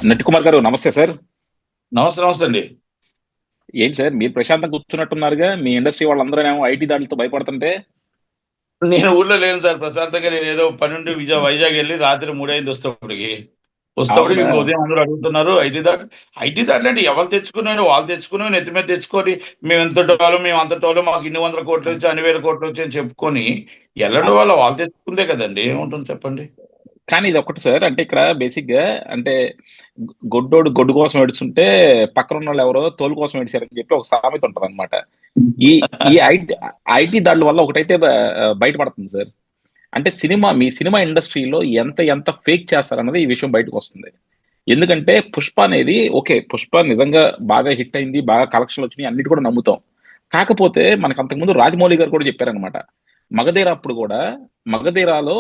నటి కుమార్ గారు నమస్తే సార్. నమస్తే నమస్తే అండి. ఏంటి సార్ మీరు ప్రశాంతంగా కూర్చున్నట్టున్నారుగా, మీ ఇండస్ట్రీ వాళ్ళందరూ ఏమో ఐటీ దాడులతో భయపడుతుంటే. నేను ఊర్లో లేను సార్, ప్రశాంతంగా నేను ఏదో పని నుండి వైజాగ్ వెళ్ళి రాత్రి 3 అయింది వస్తేప్పటికి అవునా? ఇంకా ఉదయం అందరూ అడుగుతున్నారు ఐటీ దాటి అంటే ఎవరు తెచ్చుకున్నారు, వాళ్ళు తెచ్చుకుని నెత్తి మీద తెచ్చుకొని మేము ఎంత వాళ్ళం మేము అంత వాళ్ళం మాకు ఇన్ని వందల కోట్లు వచ్చి అన్ని వేల కోట్లు వచ్చి అని చెప్పుకొని ఎల్లడి ఆ, వాళ్ళ వాళ్ళు తెచ్చుకుందే కదండి, ఏముంటుంది చెప్పండి. కానీ ఇది ఒకటి సార్, అంటే ఇక్కడ బేసిక్ గా అంటే గొడ్డోడు గొడ్డు కోసం ఏడుస్తుంటే పక్కన ఉన్న వాళ్ళు ఎవరో తోలు కోసం ఏడిచారని చెప్పి ఒక సామెత ఉంటది అనమాట. ఈ ఈ ఐటీ ఐటీ దాడుల వల్ల ఒకటైతే బయటపడుతుంది సార్. అంటే మీ సినిమా ఇండస్ట్రీలో ఎంత ఎంత ఫేక్ చేస్తారన్నది ఈ విషయం బయటకు వస్తుంది. ఎందుకంటే పుష్ప అనేది ఓకే, పుష్ప నిజంగా బాగా హిట్ అయింది, బాగా కలెక్షన్లు వచ్చినాయి, అన్నిటి కూడా నమ్ముతాం. కాకపోతే మనకు అంతకుముందు రాజమౌళి గారు కూడా చెప్పారనమాట. మగధీర అప్పుడు కూడా, మగధీరాలో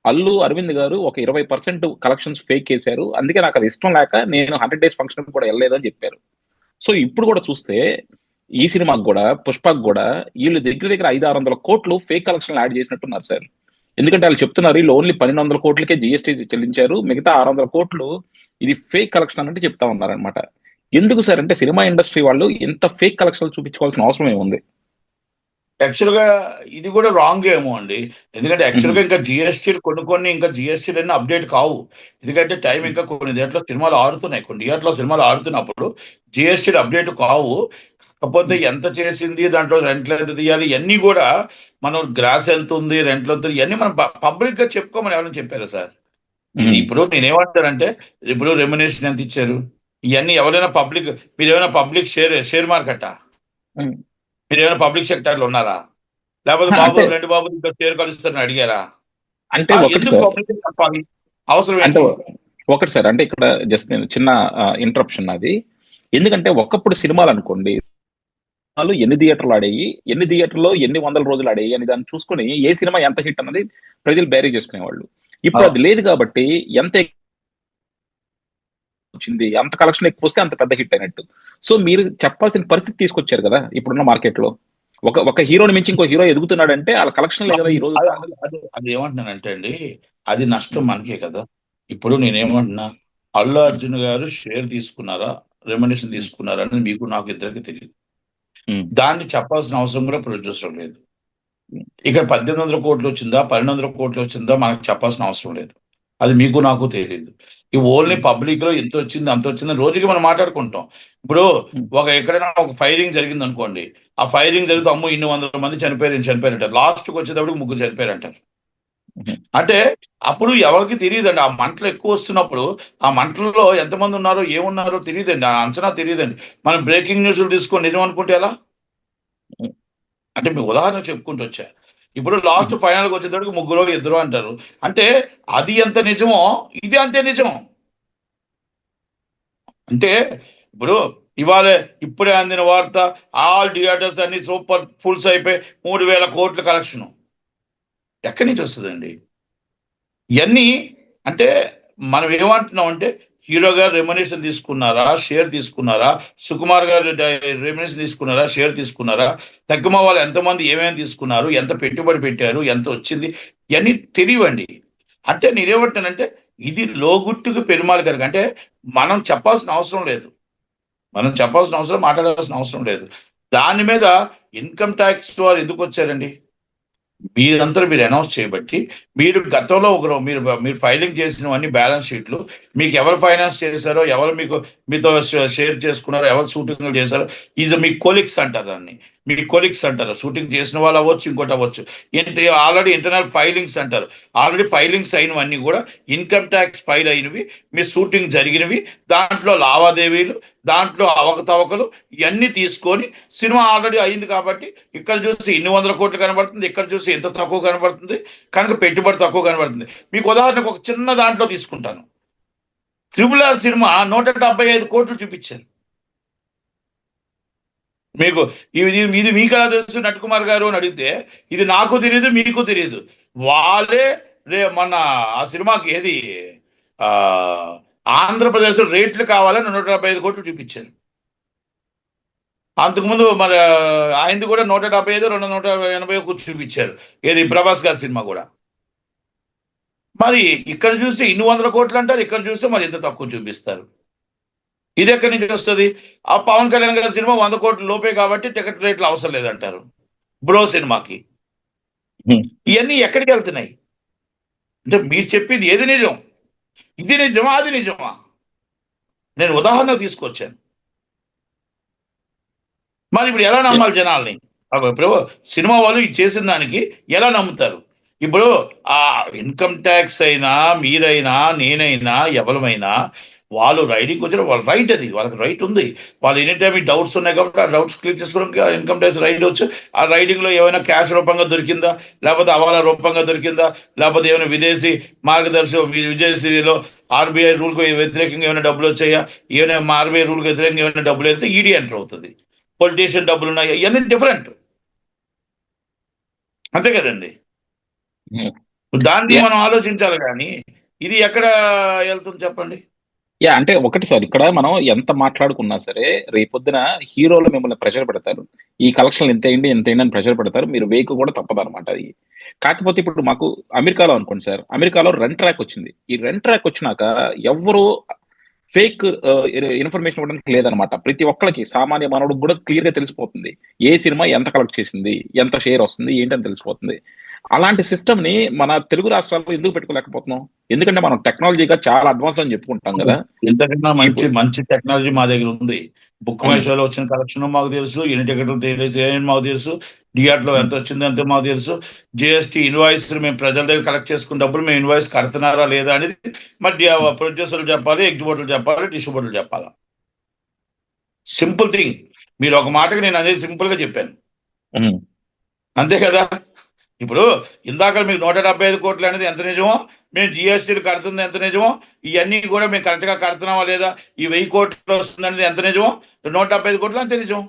అల్లు అరవింద్ గారు ఒక 20% కలెక్షన్స్ ఫేక్ చేశారు, అందుకే నాకు అది ఇష్టం లేక నేను 100 డేస్ ఫంక్షన్ కూడా వెళ్ళలేదు అని చెప్పారు. సో ఇప్పుడు కూడా చూస్తే ఈ సినిమాకి కూడా, పుష్పకు కూడా వీళ్ళు దగ్గర దగ్గర 500-600 కోట్లు ఫేక్ కలెక్షన్ యాడ్ చేసినట్టున్నారు సార్. ఎందుకంటే వాళ్ళు చెప్తున్నారు వీళ్ళు ఓన్లీ 1200 కోట్లకే జిఎస్టీ చెల్లించారు, మిగతా 600 కోట్లు ఇది ఫేక్ కలెక్షన్ అన్నట్టు చెప్తా ఉన్నారనమాట. ఎందుకు సార్ అంటే సినిమా ఇండస్ట్రీ వాళ్ళు ఇంత ఫేక్ కలెక్షన్ చూపించుకోవాల్సిన అవసరం ఏముంది? యాక్చువల్ గా ఇది కూడా రాంగ్ ఏమో అండి. ఎందుకంటే మ్హూ. యాక్చువల్ గా ఇంకా జిఎస్టీలు కొన్ని ఇంకా జిఎస్టీలు అన్ని అప్డేట్ కావు. ఎందుకంటే టైం ఇంకా కొన్ని దేంట్లో సినిమాలు ఆడుతున్నాయి, కొన్ని థియేటర్లో సినిమాలు ఆడుతున్నప్పుడు జిఎస్టీలు అప్డేట్ కావు. కాకపోతే ఎంత చేసింది, దాంట్లో రెంట్లు ఎంత తీయాలి, ఇవన్నీ కూడా మనం గ్రాస్ ఎంత ఉంది, రెంట్లు ఎంత ఉంది, ఇవన్నీ మనం పబ్లిక్ గా చెప్పుకోమని ఎవరైనా చెప్పారా సార్? ఇది మ్మ్. ఇప్పుడు నేనేమంటానంటే, ఇప్పుడు రెమ్యునేషన్ ఎంత ఇచ్చారు, ఇవన్నీ ఎవరైనా పబ్లిక్, మీరు ఏమైనా పబ్లిక్ షేర్ మార్కెటా? మ్మ్. మీరు ఏమైనా పబ్లిక్ సెక్టార్లో ఉన్నారా? లేకపోతే బాబు అంటే రెండు బాబు ఇంకా షేర్ కలుస్తారని అడిగారా? అంటే ఒకటి ఎందుకు సార్, పబ్లిక్ చెప్పాలి? అవసరం అంటే ఏంటి? ఒకటి సార్, అంటే ఇక్కడ జస్ట్ నేను చిన్న ఇంటరప్షన్ అది. ఎందుకంటే ఒకప్పుడు సినిమాలు అనుకోండి, సినిమాలు ఎన్ని థియేటర్లు ఆడేవి, ఎన్ని థియేటర్లో ఎన్ని వందల రోజులు ఆడేవి అని దాన్ని చూసుకొని ఏ సినిమా ఎంత హిట్ అన్నది ప్రజలు బేరీ చేసుకునేవాళ్ళు. ఇప్పుడు అది లేదు కాబట్టి ఎంత వచ్చింది, అంత కలెక్షన్ ఎక్కువ వస్తే అంత పెద్ద హిట్ అయినట్టు. సో మీరు చెప్పాల్సిన పరిస్థితి తీసుకొచ్చారు కదా ఇప్పుడున్న మార్కెట్ లో. ఒక ఒక హీరోని మించి ఇంకో హీరో ఎదుగుతున్నాడంటే వాళ్ళ కలెక్షన్ లేదు కదా ఈ రోజు. అది ఏమంటున్నానంటే అండి, అది నష్టం మనకే కదా. ఇప్పుడు నేనేమంటున్నా, అల్లు అర్జున్ గారు షేర్ తీసుకున్నారా, రెమ్యునేషన్ తీసుకున్నారా అనేది మీకు నాకు ఇద్దరికి తెలియదు. దాన్ని చెప్పాల్సిన అవసరం కూడా ప్రొడ్యూసర్ లేదు. ఇక్కడ 1800 కోట్లు వచ్చిందా, 1200 కోట్లు వచ్చిందా మనకు చెప్పాల్సిన అవసరం లేదు. అది మీకు నాకు తెలియదు. ఈ ఓన్లీ పబ్లిక్ లో ఎంత వచ్చింది అంత వచ్చిందని రోజుకి మనం మాట్లాడుకుంటాం. ఇప్పుడు ఎక్కడైనా ఒక ఫైరింగ్ జరిగింది అనుకోండి, ఆ ఫైరింగ్ జరిగితే అమ్మో ఇన్ని 100 మంది చనిపోయారంటారు, లాస్ట్కి వచ్చేటప్పుడు 3 చనిపోయారంటారు. అంటే అప్పుడు ఎవరికి తెలియదండి, ఆ మంటలు ఎక్కువ వస్తున్నప్పుడు ఆ మంటల్లో ఎంతమంది ఉన్నారో ఏమున్నారో తెలియదండి, ఆ అంచనా తెలియదండి. మనం బ్రేకింగ్ న్యూస్లు తీసుకొని నిజం అనుకుంటే ఎలా? అంటే మీ ఉదాహరణ చెప్పుకుంటూ వచ్చా. ఇప్పుడు లాస్ట్ ఫైనల్కి వచ్చేటప్పటికి 3 2 అంటారు. అంటే అది ఎంత నిజమో ఇది అంతే నిజం. అంటే ఇప్పుడు ఇవాళ ఇప్పుడే అందిన వార్త, ఆల్ థియేటర్స్ అన్ని సూపర్ ఫుల్స్ అయిపోయి 3000 కోట్ల కలెక్షన్. ఎక్కడి నుంచి వస్తుందండి ఇవన్నీ? అంటే మనం ఏమంటున్నాం అంటే, హీరో గారు రెమ్యునేషన్ తీసుకున్నారా, షేర్ తీసుకున్నారా, సుకుమార్ గారు రెమ్యునేషన్ తీసుకున్నారా, షేర్ తీసుకున్నారా, తక్కువ వాళ్ళు ఎంతమంది ఏమేమి తీసుకున్నారు, ఎంత పెట్టుబడి పెట్టారు, ఎంత వచ్చింది, ఇవన్నీ తెలియవండి. అంటే నేనేమంటానంటే, ఇది లోగుట్టుకు పెరుమాళ్ గారికి అంటే మనం చెప్పాల్సిన అవసరం లేదు, మాట్లాడాల్సిన అవసరం లేదు. దాని మీద ఇన్కమ్ ట్యాక్స్ వారు ఎందుకు వచ్చారండి? మీరంతా మీరు అనౌన్స్ చేయబట్టి, మీరు గతంలో మీరు మీరు ఫైలింగ్ చేసినవన్నీ బ్యాలెన్స్ షీట్లు, మీకు ఎవరు ఫైనాన్స్ చేశారో, ఎవరు మీతో షేర్ చేసుకున్నారో, ఎవరు షూటింగ్ చేశారో, మీ కొలిక్స్ అంటారు దాన్ని. మీ కొలిక్స్ అంటారు, షూటింగ్ చేసిన వాళ్ళు అవ్వచ్చు, ఇంకోటి అవ్వచ్చు. ఏంటి, ఆల్రెడీ ఇంటర్నల్ ఫైలింగ్స్ అంటారు. ఆల్రెడీ ఫైలింగ్స్ అయినవన్నీ కూడా ఇన్కమ్ ట్యాక్స్ ఫైల్ అయినవి, మీ షూటింగ్ జరిగినవి, దాంట్లో లావాదేవీలు, దాంట్లో అవకతవకలు ఇవన్నీ తీసుకొని, సినిమా ఆల్రెడీ అయింది కాబట్టి ఇక్కడ చూసి ఇన్ని 100 కోట్లు కనబడుతుంది, ఇక్కడ చూసి ఎంత తక్కువ కనబడుతుంది, కనుక పెట్టుబడి తక్కువ కనబడుతుంది. మీకు ఉదాహరణకు ఒక చిన్న దాంట్లో తీసుకుంటాను. RRR సినిమా 175 కోట్లు చూపించారు. మీకు ఇది ఇది మీకు ఎలా తెలుసు నటకుమార్ గారు అని అడిగితే, ఇది నాకు తెలియదు మీకు తెలియదు. వాళ్ళే మన ఆ సినిమాకి ఏది ఆ ఆంధ్రప్రదేశ్ రేట్లు కావాలని 175 కోట్లు చూపించారు. అంతకుముందు మరి ఆయనది కూడా 175 280 చూపించారు, ఏది ప్రభాస్ గారి సినిమా కూడా. మరి ఇక్కడ చూస్తే ఇన్ని 100 కోట్లు అంటారు, ఇక్కడ చూస్తే మరి ఎంత తక్కువ చూపిస్తారు. ఇది ఎక్కడి నుంచి వస్తుంది? ఆ పవన్ కళ్యాణ్ గారి సినిమా 100 కోట్ల లోపే కాబట్టి టికెట్ రేట్లు అవసరం లేదంటారు బ్రో సినిమాకి. ఇవన్నీ ఎక్కడికి వెళ్తున్నాయి? అంటే మీరు చెప్పింది ఏది నిజం? ఇది నిజమా అది నిజమా? నేను ఉదాహరణ తీసుకొచ్చాను. మరి ఇప్పుడు ఎలా నమ్మాలి జనాల్ని? ఇప్పుడు సినిమా వాళ్ళు ఇది చేసిన దానికి ఎలా నమ్ముతారు? ఇప్పుడు ఆ ఇన్కమ్ ట్యాక్స్ అయినా మీరైనా నేనైనా ఎవరమైనా వాళ్ళు రైడింగ్ వచ్చిన వాళ్ళ రైట్, అది వాళ్ళకి రైట్ ఉంది. వాళ్ళు ఎనీ టైం ఈ డౌట్స్ ఉన్నాయి కాబట్టి ఆ డౌట్స్ క్లియర్ చేసుకోవడానికి ఇన్కమ్ ట్యాక్స్ రైట్ వచ్చు. ఆ రైడింగ్ లో ఏమైనా క్యాష్ రూపంగా దొరికిందా, లేకపోతే అవాలా రూపంగా దొరికిందా, లేకపోతే ఏమైనా విదేశీ మార్గదర్శి విదేశీలో ఆర్బీఐ రూల్ కు వ్యతిరేకంగా ఏమైనా డబ్బులు వచ్చాయా, ఏమైనా ఆర్బీఐ రూల్ కు వ్యతిరేకంగా ఏమైనా డబ్బులు వెళ్తే ఈడీ ఎంటర్ అవుతుంది. పొలిటీషియన్ డబ్బులు ఉన్నాయి, ఇవన్నీ డిఫరెంట్. అంతే కదండి. దాన్ని మనం ఆలోచించాలి కానీ ఇది ఎక్కడ వెళ్తుంది చెప్పండి. అంటే ఒకటి సార్, ఇక్కడ మనం ఎంత మాట్లాడుకున్నా సరే రేపొద్దున హీరోలు మిమ్మల్ని ప్రెషర్ పెడతారు. ఈ కలెక్షన్లు ఎంత అయింది ఎంత అయింది అని ప్రెషర్ పెడతారు. మీరు వేకు కూడా తప్పదు అనమాట అది. కాకపోతే ఇప్పుడు మాకు అమెరికాలో అనుకోండి సార్, అమెరికాలో రన్ ట్రాక్ వచ్చింది. ఈ రన్ ట్రాక్ వచ్చినాక ఎవరు ఫేక్ ఇన్ఫర్మేషన్ ఇవ్వడానికి లేదనమాట. ప్రతి ఒక్కరికి సామాన్య మానవుడికి కూడా క్లియర్ గా తెలిసిపోతుంది ఏ సినిమా ఎంత కలెక్ట్ చేసింది, ఎంత షేర్ వస్తుంది ఏంటని తెలిసిపోతుంది. అలాంటి సిస్టమ్ ని మన తెలుగు రాష్ట్రాల్లో ఎందుకు పెట్టుకోలేకపోతున్నాం? ఎందుకంటే మనం టెక్నాలజీగా చాలా అడ్వాన్స్ అని చెప్పుకుంటాం కదా. ఇంతకన్నా మంచి ఇప్పుడు మంచి టెక్నాలజీ మా దగ్గర ఉంది. బుక్ మై షోలో వచ్చిన కలెక్షన్ మాకు తెలుసు, ఎన్ని టికెట్లు తెలియదు మాకు తెలుసు, డిఆర్ లో ఎంత వచ్చింది అంతే మాకు తెలుసు, జిఎస్టీ ఇన్వాయిస్ మేము ప్రజల దగ్గర కలెక్ట్ చేసుకున్న డబ్బులు మేము ఇన్వాయిస్ కడుతున్నారా లేదా అనేది మరి ప్రొడ్యూసర్లు చెప్పాలి, ఎగ్జిబ్యూటర్లు చెప్పాలి, డిస్ట్రిబ్యూటర్లు చెప్పాలి. Simple thing. మీరు ఒక మాటకి నేను అదే సింపుల్ గా చెప్పాను, అంతే కదా. ఇప్పుడు ఇందాక మీకు 175 కోట్లు అనేది ఎంత నిజమో, మేము జిఎస్టీలు కడుతుంది ఎంత నిజమో, ఇవన్నీ కూడా మేము కరెక్ట్ గా కడుతున్నావా లేదా, ఈ 1000 కోట్లు వస్తుంది అనేది ఎంత నిజమో, 175 కోట్లు అంతే నిజం.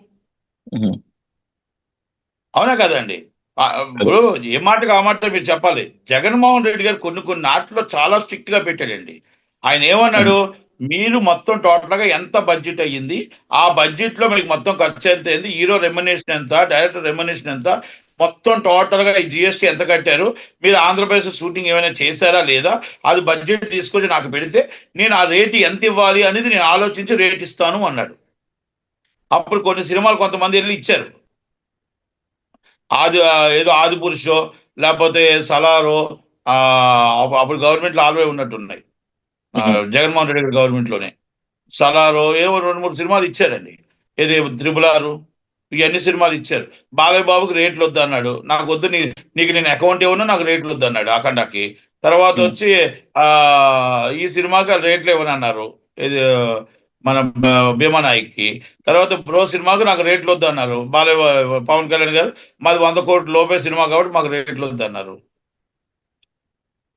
అవునా కదండి. ఇప్పుడు ఏ మాటకు ఆ మాట మీరు చెప్పాలి. జగన్మోహన్ రెడ్డి గారు కొన్ని కొన్ని నాటిలో చాలా స్ట్రిక్ట్ గా పెట్టాడండి. ఆయన ఏమన్నాడు, మీరు మొత్తం టోటల్ గా ఎంత బడ్జెట్ అయ్యింది, ఆ బడ్జెట్ లో మీకు మొత్తం ఖర్చు ఎంత అయింది, హీరో రెమ్యునరేషన్ ఎంత, డైరెక్టర్ రెమ్యునరేషన్ ఎంత, మొత్తం టోటల్ గా జిఎస్టీ ఎంత కట్టారు, మీరు ఆంధ్రప్రదేశ్ షూటింగ్ ఏమైనా చేశారా లేదా, అది బడ్జెట్ తీసుకొచ్చి నాకు పెడితే నేను ఆ రేటు ఎంత ఇవ్వాలి అనేది నేను ఆలోచించి రేట్ ఇస్తాను అన్నాడు. అప్పుడు కొన్ని సినిమాలు కొంతమంది వెళ్ళి ఇచ్చారు. ఏదో ఆది పురుషో లేకపోతే సలారో, అప్పుడు గవర్నమెంట్ లో ఆల్వే ఉన్నట్టున్నాయి, జగన్మోహన్ రెడ్డి గారి గవర్నమెంట్ లోనే. సలారో ఏవో 2-3 సినిమాలు ఇచ్చారండి. ఏది త్రిబులారు, ఇవన్నీ సినిమాలు ఇచ్చారు. బాలయ్య బాబుకి రేట్లు వద్దు అన్నాడు, నాకు వద్దు, నీకు నేను అకౌంట్ ఇవ్వను, నాకు రేట్లు వద్దు అన్నాడు అఖండాకి. తర్వాత వచ్చి ఈ సినిమాకి రేట్లు ఇవ్వను అన్నారు, ఇది మన భీమానాయక్కి. తర్వాత బ్రో సినిమాకు నాకు రేట్లు వద్దు అన్నారు పవన్ కళ్యాణ్ గారు, మాది 100 కోట్ల లోపే సినిమా కాబట్టి మాకు రేట్లు వద్దు అన్నారు.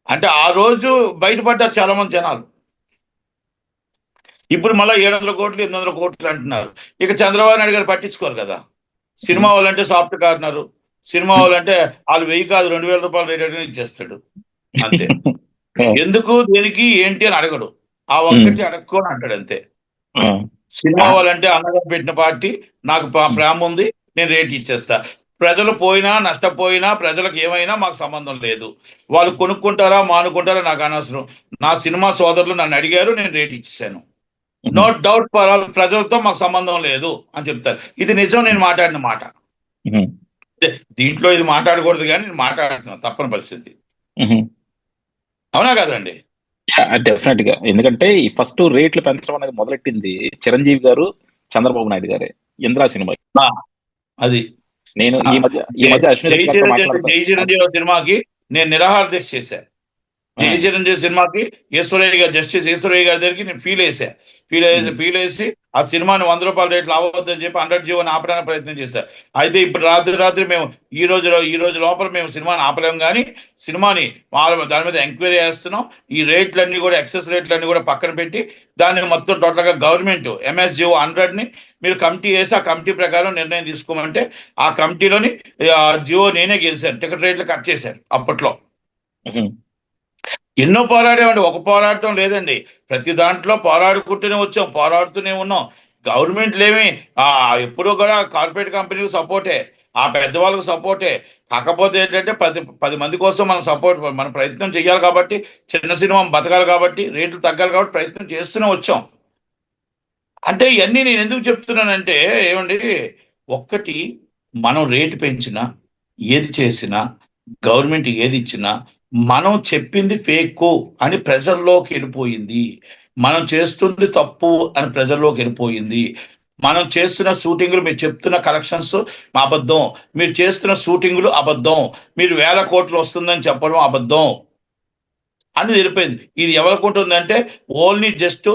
అంటే ఆ రోజు బయటపడ్డారు చాలా మంది జనాలు. ఇప్పుడు మళ్ళీ 700 కోట్లు 800 కోట్లు అంటున్నారు. ఇక చంద్రబాబు నాయుడు గారు పట్టించుకోరు కదా. సినిమా వాళ్ళంటే సాఫ్ట్ కార్నరు, సినిమా వాళ్ళంటే వాళ్ళు 1000 కాదు 2000 రూపాయలు రేట్ ఇచ్చేస్తాడు అంతే. ఎందుకు దేనికి ఏంటి అని అడగడు, ఆ ఒక్కటి అడగకొని అంటాడు అంతే. సినిమా వాళ్ళంటే అన్నగా పెట్టిన పార్టీ, నాకు ప్రేమ ఉంది, నేను రేట్ ఇచ్చేస్తా. ప్రజలు పోయినా నష్టపోయినా ప్రజలకు ఏమైనా మాకు సంబంధం లేదు, వాళ్ళు కొనుక్కుంటారా మానుకుంటారా నాకు అనవసరం, నా సినిమా సోదరులు నన్ను అడిగారు నేను రేట్ ఇచ్చేసాను, నో డౌట్ ప్రజలతో మాకు సంబంధం లేదు అని చెప్తారు. ఇది నిజం, నేను మాట్లాడిన మాట. దీంట్లో ఇది మాట్లాడకూడదు కానీ నేను మాట్లాడుతున్నా, తప్పని పరిస్థితి. అవునా కదండి. డెఫినెట్ గా. ఎందుకంటే ఈ ఫస్ట్ రేట్లు పెంచడం అనేది మొదలెట్టింది చిరంజీవి గారు, చంద్రబాబు నాయుడు గారే ఇంద్రా సినిమా. అది నేను ఈ మధ్య జై చిరంజీవి సినిమాకి నేను నిరాహార దీక్ష చేశాను. జై చిరంజీవి సినిమాకి ఈశ్వరయ్య గారు, జస్టిస్ ఈశ్వరయ్య గారి దగ్గరికి నేను ఫీల్ వేసి ఆ సినిమాని 100 రూపాయల రేట్లు అవ్వద్దని చెప్పి 100 జీవోని ఆపడానికి ప్రయత్నం చేశారు. అయితే ఇప్పుడు రాత్రి మేము ఈ రోజు లోపల మేము సినిమాని ఆపలేము, కానీ సినిమాని దాని మీద ఎంక్వైరీ చేస్తున్నాం. ఈ రేట్లన్నీ కూడా ఎక్సెస్ రేట్లన్నీ కూడా పక్కన పెట్టి దాన్ని మొత్తం టోటల్ గా గవర్నమెంట్ ఎంఎస్జిఓ 100ని మీరు కమిటీ వేసి ఆ కమిటీ ప్రకారం నిర్ణయం తీసుకోమంటే ఆ కమిటీలోని జియో నేనే గెలిచాను, టికెట్ రేట్లు కట్ చేశారు. అప్పట్లో ఎన్నో పోరాడామండి, ఒక పోరాటం లేదండి, ప్రతి దాంట్లో పోరాడుకుంటూనే వచ్చాం, పోరాడుతూనే ఉన్నాం. గవర్నమెంట్లు ఏమి ఎప్పుడూ కూడా కార్పొరేట్ కంపెనీలకు సపోర్టే, ఆ పెద్దవాళ్ళకు సపోర్టే. కాకపోతే ఏంటంటే 10 మంది కోసం మనం ప్రయత్నం చేయాలి కాబట్టి, చిన్న సినిమా బతకాలి కాబట్టి, రేట్లు తగ్గాలి కాబట్టి ప్రయత్నం చేస్తూనే వచ్చాం. అంటే ఇవన్నీ నేను ఎందుకు చెప్తున్నానంటే ఏమండి, ఒక్కటి మనం రేటు పెంచినా, ఏది చేసినా, గవర్నమెంట్ ఏది ఇచ్చినా, మనం చెప్పింది ఫేక్ అని ప్రజల్లోకి వెళ్ళిపోయింది. మనం చేస్తుంది తప్పు అని ప్రజల్లోకి వెళ్ళిపోయింది. మనం చేస్తున్న షూటింగ్లు, మీరు చెప్తున్న కలెక్షన్స్ అబద్ధం, మీరు చేస్తున్న షూటింగ్లు అబద్ధం, మీరు 1,000 కోట్లు వస్తుందని చెప్పడం అబద్ధం అని తెలిపోయింది. ఇది ఎవరికి ఉంటుందంటే ఓన్లీ జస్ట్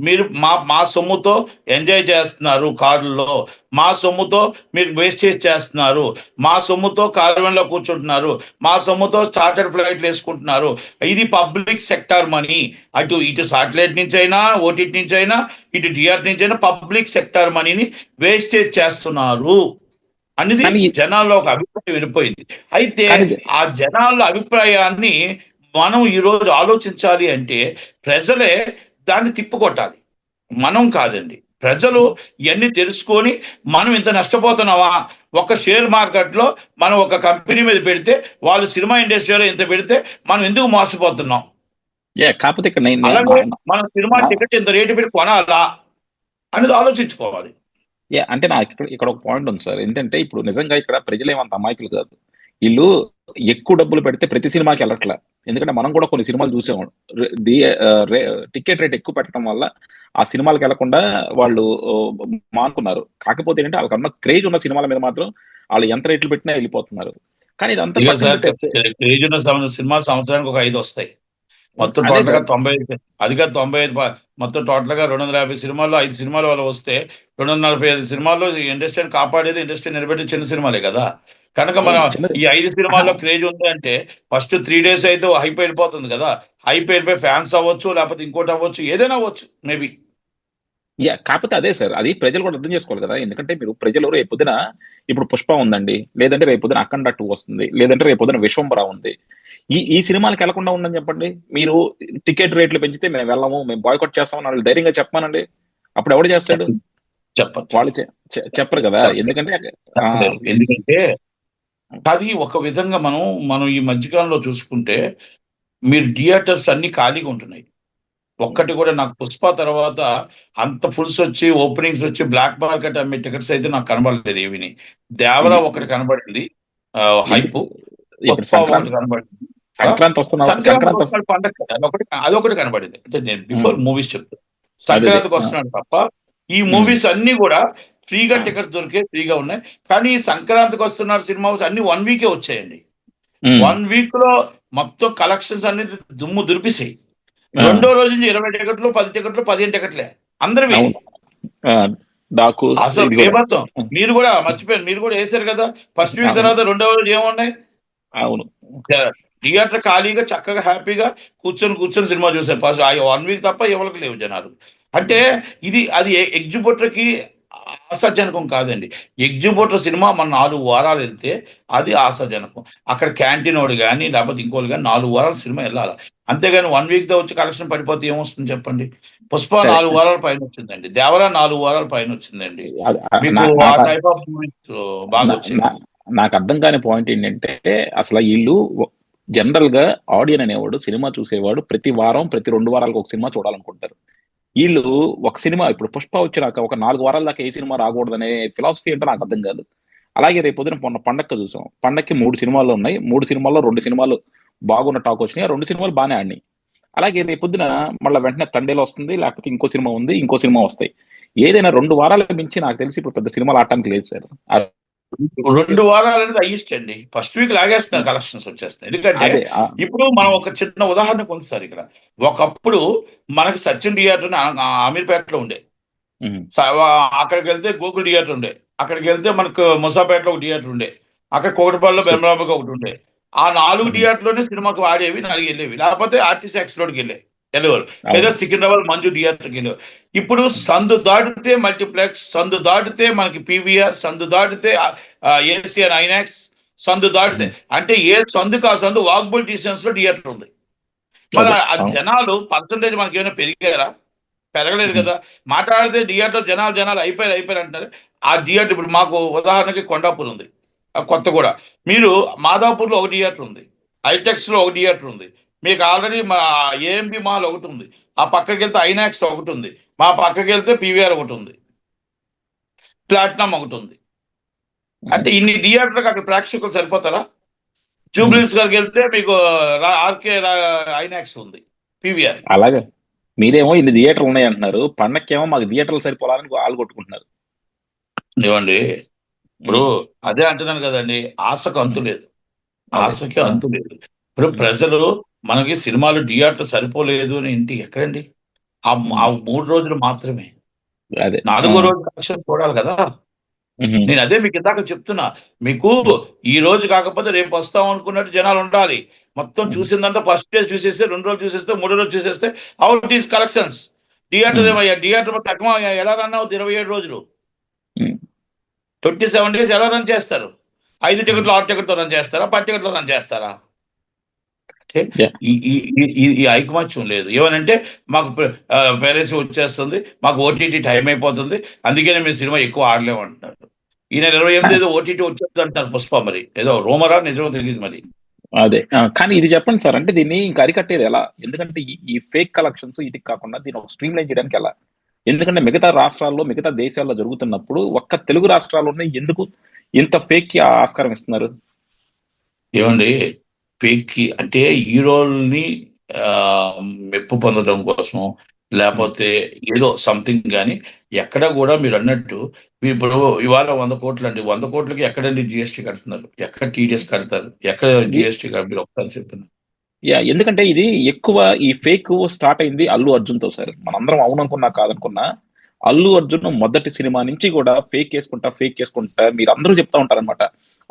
మీరు మా సొమ్ముతో ఎంజాయ్ చేస్తున్నారు కారులో, మా సొమ్ముతో మీరు వేస్టేజ్ చేస్తున్నారు, మా సొమ్ముతో కార్వెన్లో కూర్చుంటున్నారు, మా సొమ్ముతో చార్టర్డ్ ఫ్లైట్లు వేసుకుంటున్నారు. ఇది పబ్లిక్ సెక్టార్ మనీ. ఇటు సాటిలైట్ నుంచి అయినా, ఓటీటీ నుంచి అయినా, ఇటు డిఆర్ నుంచి అయినా పబ్లిక్ సెక్టార్ మనీని వేస్టేజ్ చేస్తున్నారు అనేది కానీ జనాల్లో ఒక అభిప్రాయం వెళ్ళిపోయింది. అయితే కానీ ఆ జనాల అభిప్రాయాన్ని మనం ఈరోజు ఆలోచించాలి అంటే ప్రజలే దాన్ని తిప్పుకొట్టాలి, మనం కాదండి. ప్రజలు ఇవన్నీ తెలుసుకొని మనం ఇంత నష్టపోతున్నావా, ఒక షేర్ మార్కెట్ లో మనం ఒక కంపెనీ మీద పెడితే, వాళ్ళు సినిమా ఇండస్ట్రీలో ఇంత పెడితే మనం ఎందుకు మోసపోతున్నాం, కాకపోతే ఇక్కడ అలాగే మన సినిమా టికెట్ ఇంత రేటు పెట్టి కొనాలా అనేది ఆలోచించుకోవాలి. అంటే నాకు ఇక్కడ ఒక పాయింట్ ఉంది సార్. ఏంటంటే ఇప్పుడు నిజంగా ఇక్కడ ప్రజలు ఏమంత అమాయకులు కాదు. వీళ్ళు ఎక్కువ డబ్బులు పెడితే ప్రతి సినిమాకి వెళ్ళట్లే. ఎందుకంటే మనం కూడా కొన్ని సినిమాలు చూసాము. టికెట్ రేట్ ఎక్కువ పెట్టడం వల్ల ఆ సినిమాలకు వెళ్లకుండా వాళ్ళు మానుకున్నారు. కాకపోతే ఏంటంటే వాళ్ళకన్నా క్రేజ్ ఉన్న సినిమాల మీద మాత్రం వాళ్ళు ఎంత రేట్లు పెట్టినా వెళ్ళిపోతున్నారు. కానీ ఇదంతా క్రేజ్ ఉన్న సినిమా సంవత్సరానికి ఒక 5 వస్తాయి. మొత్తం టోటల్ గా 95, అది కాదు 95, మొత్తం టోటల్ గా 250 సినిమాల్లో 5 సినిమాలు వాళ్ళు వస్తే 245 సినిమాల్లో ఇండస్ట్రీని కాపాడేది, ఇండస్ట్రీ నిలబెట్టే చిన్న సినిమాలే కదా. కనుక మనం ఈ 5 సినిమాల్లో క్రేజ్ ఉంది అంటే ఫస్ట్ 3 days అయితే హైప్ వెళ్ళిపోతుంది కదా. హైప్ వెళ్ళిపోయి ఫ్యాన్స్ అవ్వచ్చు, లేకపోతే ఇంకోటి అవ్వచ్చు, ఏదైనా అవ్వచ్చు మేబీ. కాకపోతే అదే సార్, అది ప్రజలు కూడా అర్థం చేసుకోవాలి కదా. ఎందుకంటే మీరు ప్రజలు రేపొద్దున ఇప్పుడు పుష్ప ఉందండి, లేదంటే రేపొద్దున అఖండ 2 వస్తుంది, లేదంటే రేపొద్దున విశ్వంబర ఉంది. ఈ సినిమాలకు వెళ్లకుండా ఉందని చెప్పండి. మీరు టికెట్ రేట్లు పెంచితే మేము వెళ్ళము, మేము బాయ్కాట్ చేస్తామని వాళ్ళు ధైర్యంగా చెప్పమానండి. అప్పుడు ఎవడు చేస్తాడు? వాళ్ళు చెప్పరు కదా. ఎందుకంటే ఎందుకంటే అది ఒక విధంగా మనం ఈ మధ్యకాలంలో చూసుకుంటే మీరు థియేటర్స్ అన్ని ఖాళీగా ఉంటున్నాయి. ఒక్కటి కూడా నాకు పుష్ప తర్వాత అంత ఫుల్స్ వచ్చి, ఓపెనింగ్స్ వచ్చి, బ్లాక్ మార్కెట్ అమ్మే టికెట్స్ అయితే నాకు కనబడలేదు ఏవిని. దేవరా ఒకటి కనబడింది హైప్, ఒకటి కనబడింది, సంక్రాంతి పండగ అదొకటి కనబడింది. అంటే నేను బిఫోర్ మూవీస్ చెప్తాను, సంక్రాంతికి వస్తున్నాడు తప్ప ఈ మూవీస్ అన్ని కూడా ఫ్రీగా టికెట్స్ దొరికే, ఫ్రీగా ఉన్నాయి. కానీ ఈ సంక్రాంతికి వస్తున్నారు సినిమాస్ అన్ని 1 week వచ్చాయండి. 1 week లో మొత్తం కలెక్షన్స్ అన్ని దుమ్ము దురిపిసాయి. రెండో రోజు 20 టికెట్లు, 10 టికెట్లు, 15 టికెట్లే అందరివి. అసలు బేబత్తం. మీరు కూడా మర్చిపోయారు, మీరు కూడా వేసారు కదా. ఫస్ట్ వీక్ తర్వాత రెండో రోజు ఏమున్నాయి? అవును, థియేటర్ ఖాళీగా చక్కగా హ్యాపీగా కూర్చొని సినిమా చూసారు. ఫస్ట్ 1 week తప్ప ఎవరికి లేవు జనాలు. అంటే అది ఎగ్జిబిటర్కి ఆశాజనకం కాదండి. ఎగ్జిబిటర్ సినిమా మన 4 వారాలు వెళ్తే అది ఆశాజనకం. అక్కడ క్యాంటీన్ వాడు కానీ లేకపోతే ఇంకోళ్ళు కానీ 4 వారాల సినిమా వెళ్ళాలి. అంతేగాని 1 week తో వచ్చి కలెక్షన్ పడిపోతే ఏమొస్తుంది చెప్పండి. పుష్ప 4 వారాల పైన వచ్చిందండి, దేవరా 4 వారాల పైన వచ్చిందండి. మీకు ఆ టైప్ ఆఫ్ మూవీస్ బాగా వచ్చింది. నాకు అర్థం కాని పాయింట్ ఏంటంటే అసలు వీళ్ళు జనరల్ గా ఆడియన్ అనేవాడు, సినిమా చూసేవాడు ప్రతి వారం, ప్రతి 2 వారాలకు ఒక సినిమా చూడాలనుకుంటారు. వీళ్ళు ఒక సినిమా ఇప్పుడు పుష్ప వచ్చినాక ఒక 4 వారాల దాకా ఏ సినిమా రాకూడదనే ఫిలాసఫీ ఏంటో నాకు అర్థం కాదు. అలాగే రేపు పొద్దున మొన్న పండగ చూసాం. పండగకి 3 సినిమాలు ఉన్నాయి. 3 సినిమాల్లో 2 సినిమాలు బాగున్న టాక్ వచ్చినాయి, 2 సినిమాలు బాగానే ఆడినాయి. అలాగే రేపు పొద్దున మళ్ళీ వెంటనే తండేలో వస్తుంది, లేకపోతే ఇంకో సినిమా ఉంది, ఇంకో సినిమా వస్తాయి. ఏదైనా 2 వారాల మించి నాకు తెలిసి ఇప్పుడు పెద్ద సినిమాలు ఆడటానికి లేదు సార్. 2 వారాలు అనేది హైయెస్ట్ అండి. ఫస్ట్ వీక్ లాగేస్తున్నారు, కలెక్షన్స్ వచ్చేస్తాయి. ఎందుకంటే ఇప్పుడు మనం ఒక చిన్న ఉదాహరణ పొందుతారు ఇక్కడ. ఒకప్పుడు మనకి సచిన్ థియేటర్ అమీర్పేటలో ఉండే, అక్కడికి వెళ్తే గోకుల్ థియేటర్ ఉండే, అక్కడికి వెళ్తే మనకు ముసాపేటలో ఒక థియేటర్ ఉండే, అక్కడ కోటిపల్లిలో బెమరాబాగా ఒకటి ఉండే. ఆ 4 థియేటర్లోనే సినిమాకి ఆడేవి, 4 వెళ్ళేవి. లేకపోతే ఆర్టీసీ ఎక్స్లోడ్కి వెళ్ళేవారు, లేదా సికింద్రాబాద్ మంజు థియేటర్కి వెళ్ళేవారు. ఇప్పుడు సందు దాటితే మల్టీప్లెక్స్, సందు దాటితే మనకి పీవీఆర్, సందు దాటితే ఏసియన్ ఐనాక్స్, సందు దాటితే అంటే ఏ సందుకు ఆ సందు వాక్బుల్ డిస్టెన్స్ లో థియేటర్ ఉంది. మరి ఆ జనాలు పర్సంటేజ్ మనకి ఏమైనా పెరిగారా? పెరగలేదు కదా. మాట్లాడితే థియేటర్ జనాలు అయిపోయారు అంటారు. ఆ థియేటర్ ఇప్పుడు మాకు ఉదాహరణకి కొండాపూర్ ఉంది, కొత్తగూడ. మీరు మాదాపూర్లో ఒక థియేటర్ ఉంది, ఐటెక్స్ లో ఒక థియేటర్ ఉంది, మీకు ఆల్రెడీ మా ఏఎంబి మాల్ ఒకటి ఉంది, ఆ పక్కకి వెళ్తే ఐనాక్స్ ఒకటి ఉంది, మా పక్కకి వెళ్తే పీవీఆర్ ఒకటి ఉంది, ప్లాటినం ఒకటి ఉంది. అంటే ఇన్ని థియేటర్లకు అక్కడ ప్రేక్షకులు సరిపోతారా? జూబ్లీస్ గారికి వెళ్తే మీకు ఆర్కే ఐనాక్స్ ఉంది, పీవీఆర్. అలాగే మీరేమో ఇన్ని థియేటర్లు ఉన్నాయి అంటున్నారు, పండక్కేమో మాకు థియేటర్లు సరిపోవాలని వాళ్ళు కొట్టుకుంటున్నారు. ఇవ్వండి, ఇప్పుడు అదే అంటున్నాను కదండి, ఆశకు అంతు లేదు, ఆశకి అంతు లేదు. ఇప్పుడు ప్రజలు మనకి సినిమాలు థియేటర్ సరిపోలేదు అని ఇంటి ఎక్కడండి? ఆ 3 రోజులు మాత్రమే, 4వ రోజు కలెక్షన్ చూడాలి కదా. నేను అదే మీకు ఇందాక చెప్తున్నా, మీకు ఈ రోజు కాకపోతే రేపు వస్తాం అనుకున్నట్టు జనాలు ఉండాలి. మొత్తం చూసిందంతా ఫస్ట్ డే చూసేస్తే, 2 రోజులు చూసేస్తే, 3 రోజు చూసేస్తే అవుట్ ఈస్ కలెక్షన్స్. థియేటర్ ఏమయ్యా, థియేటర్ తక్కువ ఎలా రన్ అవుతుంది? 27 రోజులు, 27 days ఎలా రన్ చేస్తారు? 5 టికెట్లు 6 టికెట్తో రన్ చేస్తారా? 10 టికెట్లో రన్ చేస్తారా? ఈ ఐకమత్యం లేదు. ఏమనంటే మాకు పేరెంట్స్ వచ్చేస్తుంది, మాకు ఓటీటీ టైం అయిపోతుంది, అందుకనే మేము సినిమా ఎక్కువ ఆడలేము అంటున్నారు. ఈయన 28 ఏదో ఓటీటీ వచ్చేస్తుంది అంటున్నారు. పుష్ప మరి ఏదో రోమరా నిజమో తెలియదు మరి. అదే కానీ ఇది చెప్పండి సార్, అంటే దీన్ని ఇంకా అరికట్టేది ఎలా? ఎందుకంటే ఈ ఫేక్ కలెక్షన్స్ ఇది కాకుండా దీన్ని ఒక స్ట్రీమ్ లైన్ చేయడానికి ఎలా? ఎందుకంటే మిగతా రాష్ట్రాల్లో, మిగతా దేశాల్లో జరుగుతున్నప్పుడు ఒక్క తెలుగు రాష్ట్రాల్లోనే ఎందుకు ఇంత ఫేక్ కి ఆస్కారం ఇస్తున్నారు? ఏమండి, ఫేక్ కి అంటే హీరోల్ని మెప్పు పొందడం కోసం, లేకపోతే ఏదో సంథింగ్, కానీ ఎక్కడ కూడా మీరు అన్నట్టు ఇప్పుడు ఇవాళ 100 కోట్లు అండి, 100 కోట్లకి ఎక్కడండి జిఎస్టీ కడుతున్నారు? ఎక్కడ టీడీఎస్ కడతారు? ఎక్కడ జిఎస్టీ మీరు ఒకసారి చెప్తున్నారు. ఎందుకంటే ఇది ఎక్కువ ఈ ఫేక్ స్టార్ట్ అయింది అల్లు అర్జున్ తో సార్. మనందరం అవుననుకున్నా కాదనుకున్నా, అల్లు అర్జున్ మొదటి సినిమా నుంచి కూడా ఫేక్ వేసుకుంటా మీరు అందరూ చెప్తా ఉంటారనమాట.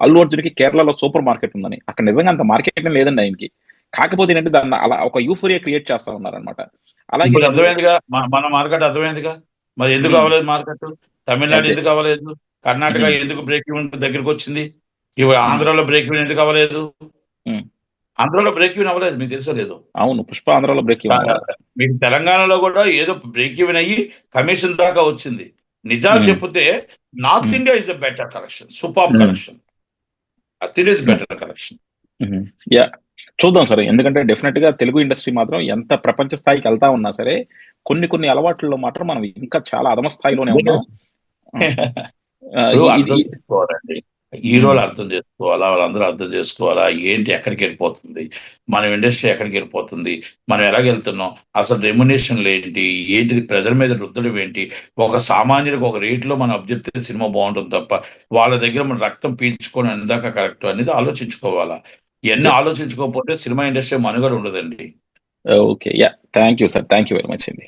అల్లు అర్జున్ కి కేరళలో సూపర్ మార్కెట్ ఉందని. అక్కడ నిజంగా అంత మార్కెట్ లేదండి ఆయనకి. కాకపోతే ఏంటంటే దాన్ని అలా ఒక యూఫోరియా క్రియేట్ చేస్తా ఉన్నారనమాట. అలాగే అర్థమైందిగా, మన మార్కెట్ అర్థమైందిగా. మరి ఎందుకు అవ్వలేదు మార్కెట్? తమిళనాడు ఎందుకు అవ్వలేదు? కర్ణాటక ఎందుకు బ్రేక్ ఈవెన్ దగ్గరికి వచ్చింది? ఇవి ఆంధ్రాలో బ్రేక్ ఈవెన్ ఎందుకు అవ్వలేదు? ఆంధ్రాలో బ్రేక్ ఈవెన్ అవ్వలేదు, మీకు తెలుసో లేదు? అవును, పుష్ప ఆంధ్రాలో బ్రేక్ ఈవెన్. మీకు తెలంగాణలో కూడా ఏదో బ్రేక్ ఈవెన్ అయ్యి కమిషన్ దాకా వచ్చింది. నిజాలు చెప్తే north India is a better collection, super collection, north is better collection. చూద్దాం సరే, ఎందుకంటే డెఫినెట్ గా తెలుగు ఇండస్ట్రీ మాత్రం ఎంత ప్రపంచ స్థాయికి వెళ్తా ఉన్నా సరే, కొన్ని అలవాట్లలో మాత్రం మనం ఇంకా చాలా అధమ స్థాయిలోనే ఉన్నాం. హీరోలు అర్థం చేసుకోవాలా, వాళ్ళందరూ అర్థం చేసుకోవాలా, ఏంటి ఎక్కడికి వెళ్ళిపోతుంది, మన ఇండస్ట్రీ ఎక్కడికి వెళ్ళిపోతుంది, మనం ఎలాగెళ్తున్నాం, అసలు రెమ్యునేషన్లు ఏంటి, ఏంటిది ప్రజల మీద రుద్దడం ఏంటి, ఒక సామాన్యుడికి ఒక రేట్లో మనం అబ్జెక్ట్ సినిమా బాగుంటుంది తప్ప వాళ్ళ దగ్గర మన రక్తం పీల్చుకొని అందాక కరెక్ట్ అనేది ఆలోచించుకోవాలా. ఇవన్నీ ఆలోచించుకోకపోతే సినిమా ఇండస్ట్రీ మనుగడ ఉండదండి. Okay, thank you sir, thank you very much అండి.